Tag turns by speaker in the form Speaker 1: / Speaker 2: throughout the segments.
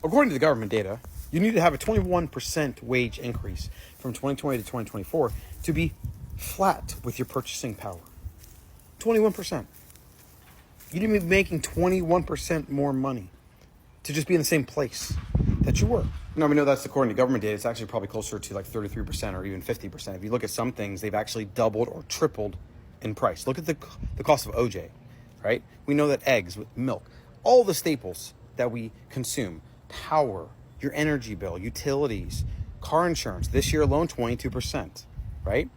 Speaker 1: according to the government data, you need to have a 21% wage increase from 2020 to 2024 to be flat with your purchasing power. 21%. You need to be making 21% more money to just be in the same place that you were. Now, we know that's according to government data. It's actually probably closer to like 33% or even 50%. If you look at some things, they've actually doubled or tripled in price. Look at the cost of OJ, right? We know that eggs, milk, all the staples that we consume, power, your energy bill, utilities, car insurance, this year alone, 22%, right?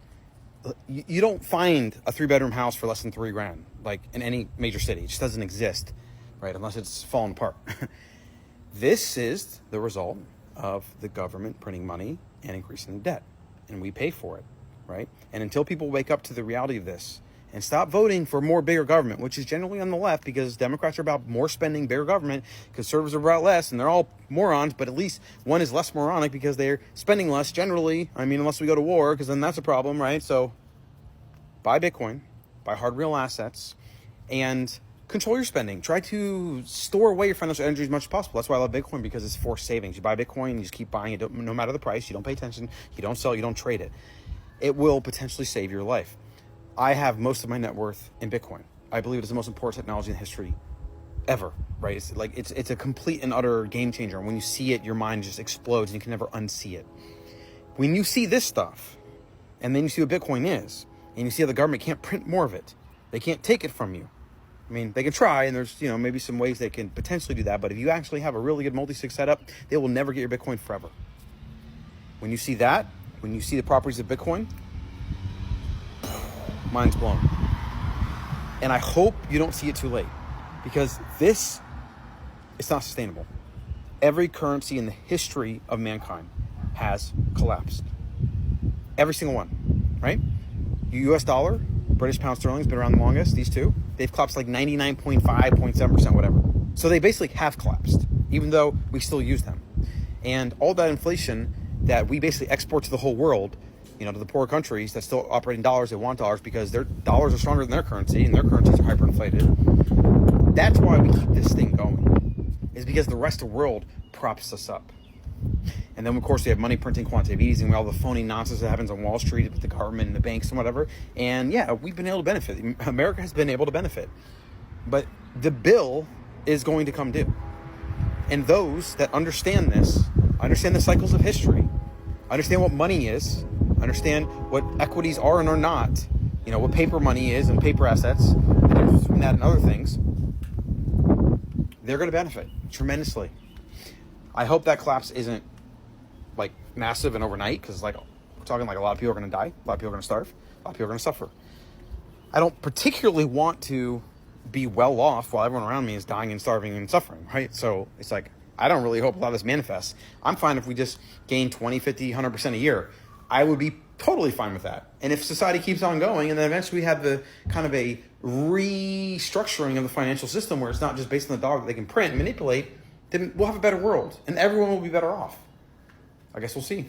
Speaker 1: You don't find a 3-bedroom house for less than $3,000, like in any major city. It just doesn't exist, right? Unless it's fallen apart. This is the result of the government printing money and increasing the debt, and we pay for it, right? And until people wake up to the reality of this and stop voting for more bigger government, which is generally on the left, because Democrats are about more spending, bigger government, conservatives are about less, and they're all morons, but at least one is less moronic because they're spending less generally. I mean, unless we go to war, because then that's a problem, right? So buy Bitcoin, buy hard real assets, and control your spending. Try to store away your financial energy as much as possible. That's why I love Bitcoin, because it's forced savings. You buy Bitcoin, you just keep buying it, no matter the price. You don't pay attention, you don't sell, you don't trade it. It will potentially save your life. I have most of my net worth in Bitcoin. I believe it is the most important technology in history ever, right? It's a complete and utter game changer. And when you see it, your mind just explodes and you can never unsee it. When you see this stuff, and then you see what Bitcoin is, and you see how the government can't print more of it, they can't take it from you. I mean, they can try, and there's, maybe some ways they can potentially do that, but if you actually have a really good multi-sig setup, they will never get your Bitcoin forever. When you see that, when you see the properties of Bitcoin, mind's blown. And I hope you don't see it too late, because this is not sustainable. Every currency in the history of mankind has collapsed. Every single one, right? US dollar, British pound sterling has been around the longest, these two. They've collapsed like 99.5, 0.7%, whatever. So they basically have collapsed, even though we still use them. And all that inflation that we basically export to the whole world, to the poor countries that still operate in dollars, they want dollars because their dollars are stronger than their currency and their currencies are hyperinflated. That's why we keep this thing going, is because the rest of the world props us up. And then, of course, we have money printing, quantitative easing, all the phony nonsense that happens on Wall Street with the government and the banks and whatever. And yeah, we've been able to benefit. America has been able to benefit. But the bill is going to come due. And those that understand this, understand the cycles of history, understand what money is, understand what equities are and are not, what paper money is and paper assets, the difference between that and other things, they're going to benefit tremendously. I hope that collapse isn't like massive and overnight, because we're talking like a lot of people are going to die, a lot of people are going to starve, a lot of people are going to suffer. I don't particularly want to be well off while everyone around me is dying and starving and suffering, right? So it's like, I don't really hope a lot of this manifests. I'm fine if we just gain 20, 50, 100% a year. I would be totally fine with that. And if society keeps on going, and then eventually we have the kind of a restructuring of the financial system where it's not just based on the dollar that they can print and manipulate, then we'll have a better world and everyone will be better off. I guess we'll see.